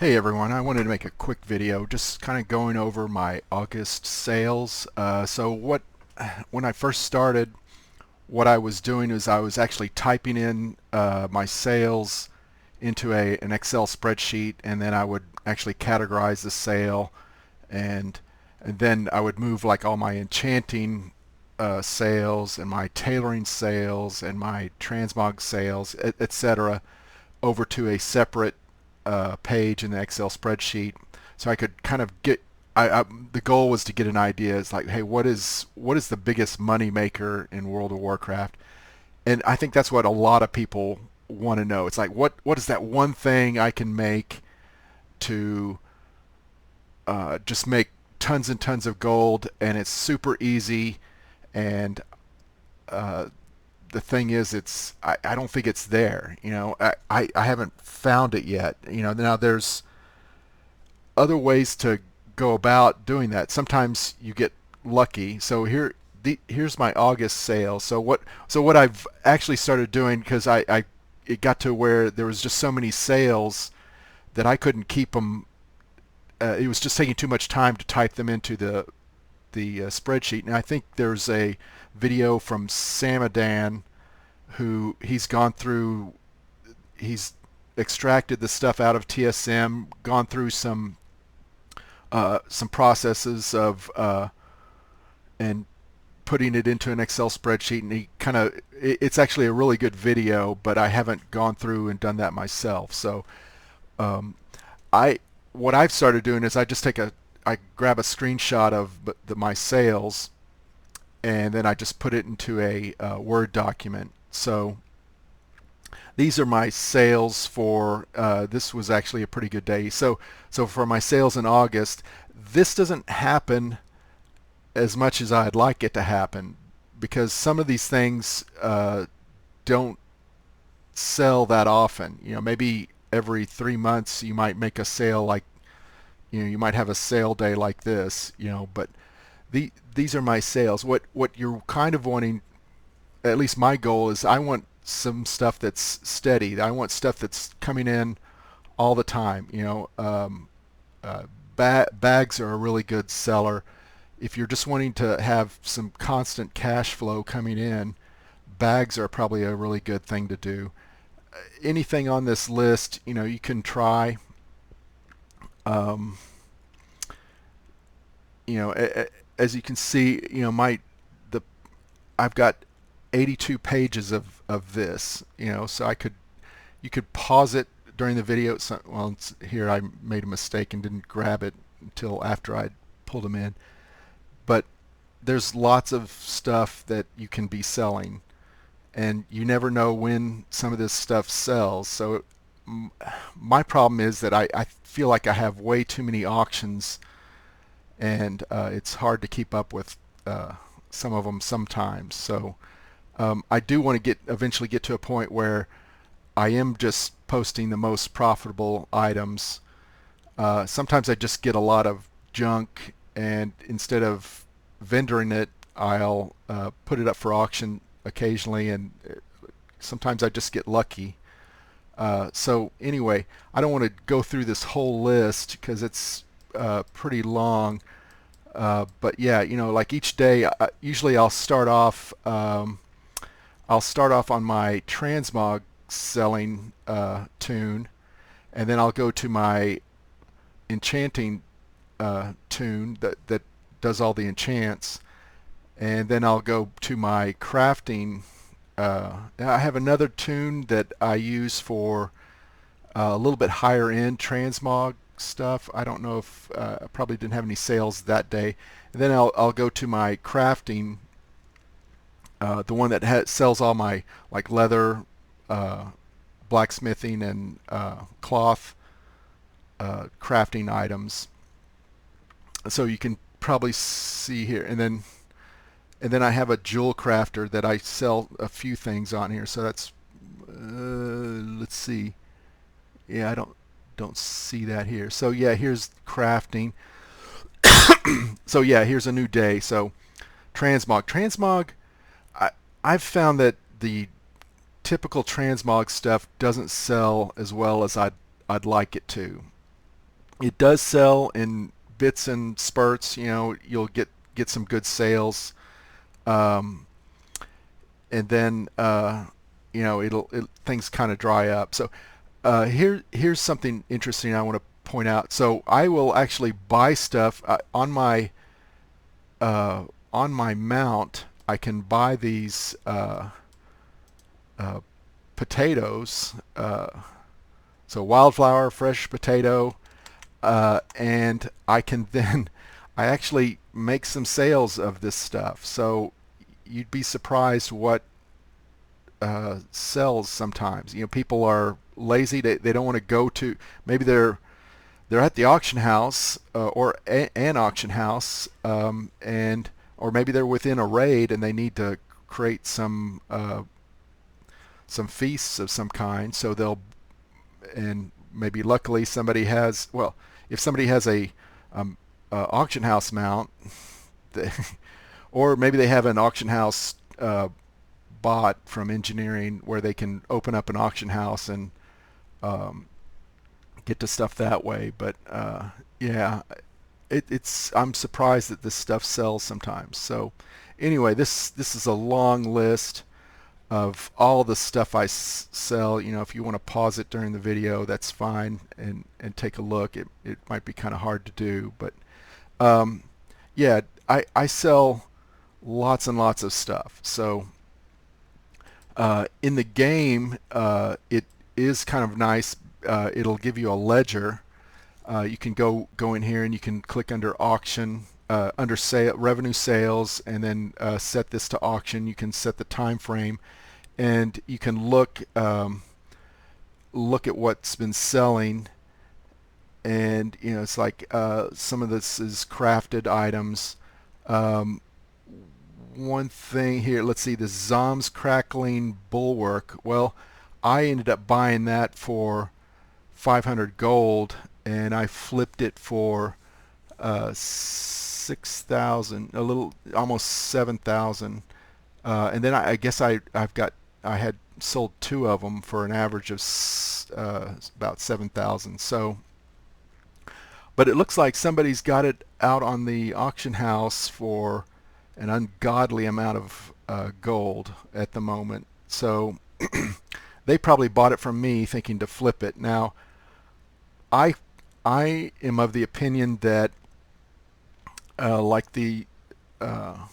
Hey everyone, I wanted to make a quick video just kind of going over my August sales. When I first started, what I was doing is I was actually typing in my sales into an Excel spreadsheet, and then I would actually categorize the sale, and and then I would move like all my enchanting sales and my tailoring sales and my transmog sales, etc., over to a separate page in the Excel spreadsheet, so I could kind of get. The goal was to get an idea. It's like, hey, what is the biggest money maker in World of Warcraft? And I think that's what a lot of people want to know. It's like, what is that one thing I can make to just make tons and tons of gold, and it's super easy. And uh, the thing is, I don't think it's there. I haven't found it yet. Now there's other ways to go about doing that. Sometimes you get lucky. So here's my August sale. So what I've actually started doing, because it got to where there was just so many sales that I couldn't keep them. It was just taking too much time to type them into the spreadsheet. And I think there's a video from Samadan, who he's extracted the stuff out of TSM, gone through some processes of and putting it into an Excel spreadsheet, and it's actually a really good video, but I haven't gone through and done that myself. So um, I what I've started doing is I grab a screenshot of my sales, and then I just put it into a Word document. So these are my sales for this was actually a pretty good day. So for my sales in August, this doesn't happen as much as I'd like it to happen, because some of these things don't sell that often. Maybe every 3 months you might make a sale, like you might have a sale day like this. But these are my sales. What you're kind of wanting, at least my goal is, I want some stuff that's steady. I want stuff that's coming in all the time. Uh, Bags are a really good seller. If you're just wanting to have some constant cash flow coming in, bags are probably a really good thing to do. Anything on this list, you can try. Um, as you can see, the I've got 82 pages of this. So you could pause it during the video. Well, here I made a mistake and didn't grab it until after I'd pulled them in. But there's lots of stuff that you can be selling, and you never know when some of this stuff sells. So my problem is that I feel like I have way too many auctions, and it's hard to keep up with some of them sometimes. So I do want to eventually get to a point where I am just posting the most profitable items. Sometimes I just get a lot of junk, and instead of vendoring it, I'll put it up for auction occasionally, and sometimes I just get lucky. So anyway, I don't want to go through this whole list because it's pretty long. But yeah, like each day, usually I'll start off on my transmog selling tune, and then I'll go to my enchanting tune that does all the enchants, and then I'll go to my crafting. I have another tune that I use for a little bit higher end transmog stuff. I don't know if I probably didn't have any sales that day. And then I'll go to my crafting, the one that sells all my like leather, blacksmithing, and cloth crafting items. So you can probably see here, and then I have a jewel crafter that I sell a few things on here. So that's let's see. Yeah, I don't see that here. So yeah, here's crafting. So yeah, here's a new day. So transmog. I've found that the typical transmog stuff doesn't sell as well as I'd like it to. It does sell in bits and spurts. You'll get some good sales, um, and then things kind of dry up. So here's something interesting I want to point out. So I will actually buy stuff uh, on my mount. I can buy these uh, potatoes. So wildflower, fresh potato, and I can then I actually make some sales of this stuff. So you'd be surprised what sells sometimes. People are lazy. They don't want to go to, maybe they're at the auction house, or an auction house, and or maybe they're within a raid and they need to create some feasts of some kind. So and maybe luckily somebody has, well, if somebody has a auction house mount, or maybe they have an auction house bot from engineering where they can open up an auction house and um, get to stuff that way. But yeah, it's I'm surprised that this stuff sells sometimes. So anyway, this is a long list of all the stuff I sell. If you want to pause it during the video, that's fine, and take a look. It might be kind of hard to do, but um, yeah, I sell lots and lots of stuff. So in the game, it is kind of nice. It'll give you a ledger. You can go in here and you can click under auction, under sale, revenue sales, and then set this to auction. You can set the time frame, and you can look at what's been selling. And it's like some of this is crafted items. Um, One thing here, let's see, the Zom's Crackling Bulwark. Well, I ended up buying that for 500 gold, and I flipped it for 6,000, a little, almost 7,000. And then I guess I had sold two of them for an average of about 7,000. So, but it looks like somebody's got it out on the auction house for an ungodly amount of gold at the moment. So they probably bought it from me thinking to flip it. Now, I I am of the opinion that like the uh,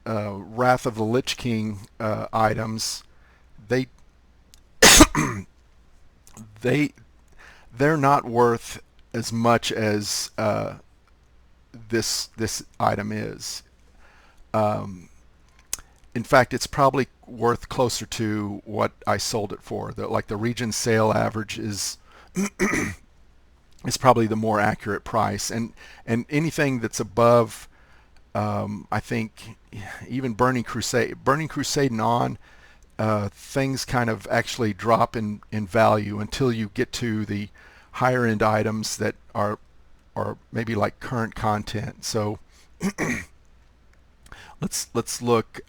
Wrath of the Lich King items, they they they're not worth as much as this item is. Um, in fact, it's probably worth closer to what I sold it for. Like the region sale average is is probably the more accurate price, and anything that's above, I think, even Burning Crusade and on, things kind of actually drop in value until you get to the higher end items that are maybe like current content. So let's look.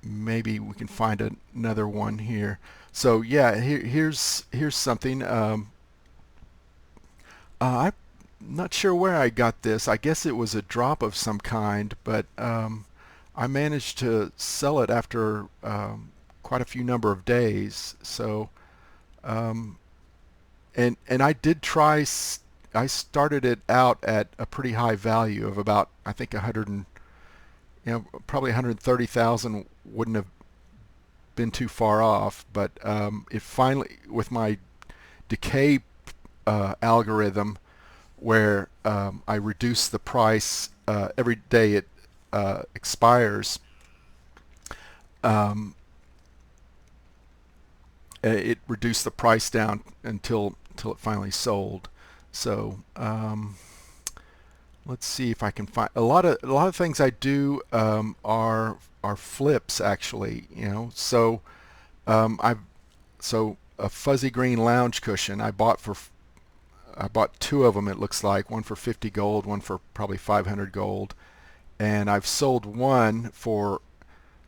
Maybe we can find another one here. So yeah, here's something. I'm not sure where I got this. I guess it was a drop of some kind, but I managed to sell it after quite a few number of days. So um, and I did try. I started it out at a pretty high value of about, I think, 100 and probably 130,000 wouldn't have been too far off. But it finally, with my decay algorithm, where I reduce the price every day it expires, um, it reduced the price down until it finally sold. So let's see if I can find a lot of things I do are flips, actually. So I've so a fuzzy green lounge cushion I bought two of them, it looks like, one for 50 gold, one for probably 500 gold, and I've sold one for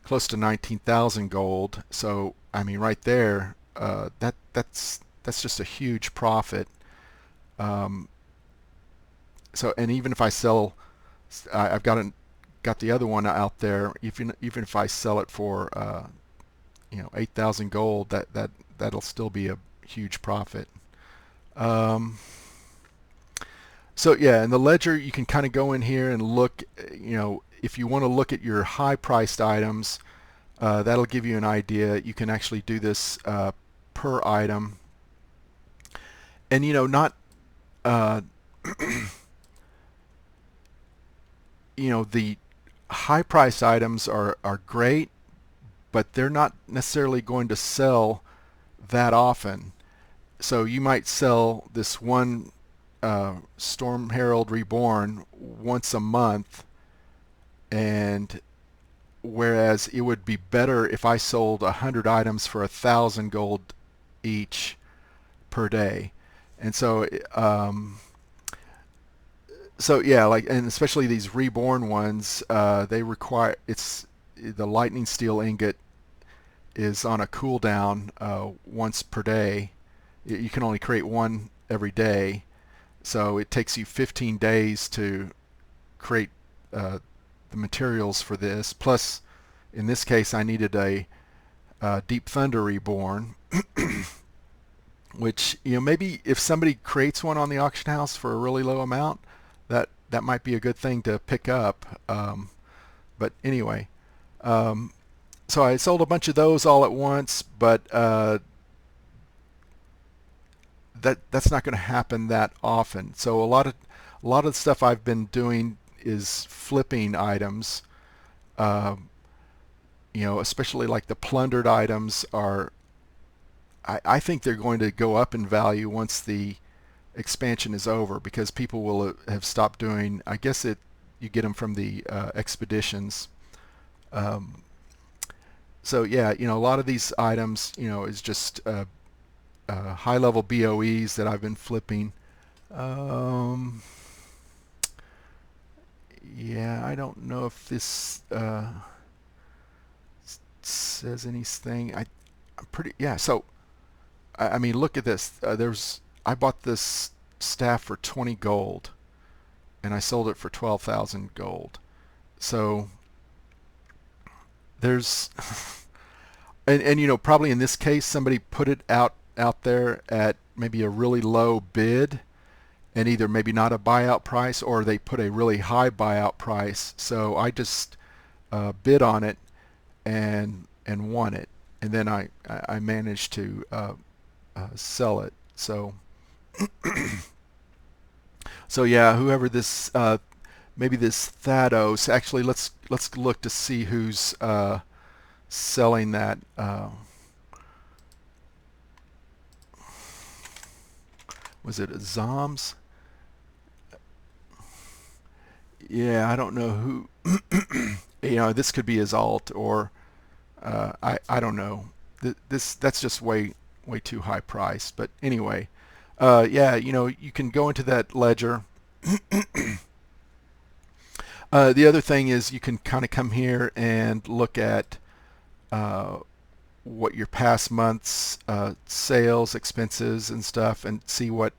close to 19,000 gold. So I mean, right there, that's that's just a huge profit. Um, so, and even if I sell, I've got the other one out there. Even if I sell it for 8,000 gold, that'll still be a huge profit. Um, so yeah, in the ledger you can kind of go in here and look. If you want to look at your high-priced items, that'll give you an idea. You can actually do this per item, and not uh, the high-priced items are great, but they're not necessarily going to sell that often. So you might sell this one Storm Herald Reborn once a month, and whereas it would be better if I sold 100 items for 1,000 gold each per day. And so yeah, and especially these reborn ones, they require, the lightning steel ingot is on a cooldown once per day. You can only create one every day, so it takes you 15 days to create the materials for this. Plus, in this case, I needed a Deep Thunder Reborn, which maybe if somebody creates one on the auction house for a really low amount, that might be a good thing to pick up. But anyway, so I sold a bunch of those all at once, but that's not going to happen that often. So a lot of the stuff I've been doing is flipping items. Especially like the plundered items are. I think they're going to go up in value once the expansion is over, because people will have stopped doing. I guess you get them from the expeditions. So yeah, a lot of these items, is just high-level BOEs that I've been flipping. Yeah, I don't know if this says anything. I'm pretty, yeah. So I mean, look at this. I bought this staff for 20 gold, and I sold it for 12,000 gold. So there's and probably in this case somebody put it out there at maybe a really low bid, and either maybe not a buyout price, or they put a really high buyout price. So I just bid on it and won it, and then I managed to sell it. So so yeah, whoever this maybe this Thados. Actually, let's look to see who's selling that. Was it Zoms? Yeah, I don't know who. This could be his alt, or I don't know. That's just way too high price. But anyway, yeah, you can go into that ledger. The other thing is you can kind of come here and look at what your past month's sales, expenses, and stuff, and see what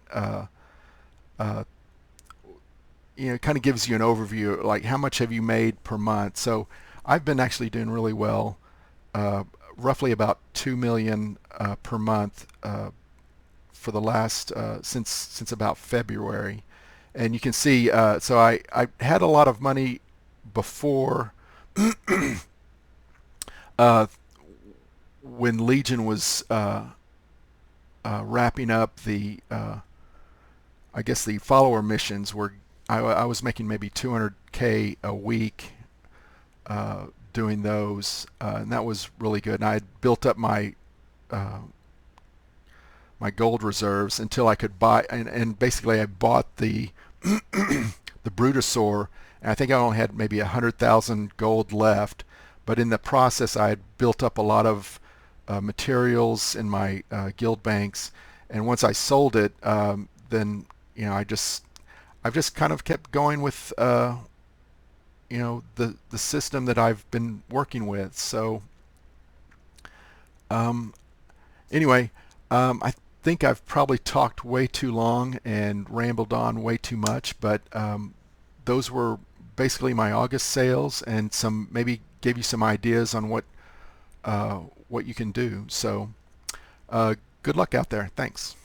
it kind of gives you an overview, like how much have you made per month. So I've been actually doing really well, roughly about 2 million per month for the last since about February. And you can see, so I had a lot of money before when Legion was wrapping up the I guess the follower missions were. I was making maybe 200K a week doing those, and that was really good. And I had built up my my gold reserves until I could buy, and basically I bought the the Brutosaur, and I think I only had maybe 100,000 gold left. But in the process, I had built up a lot of materials in my guild banks, and once I sold it, then I've just kind of kept going with the system that I've been working with. So anyway, think I've probably talked way too long and rambled on way too much, but those were basically my August sales, and some maybe gave you some ideas on what you can do. So good luck out there. Thanks.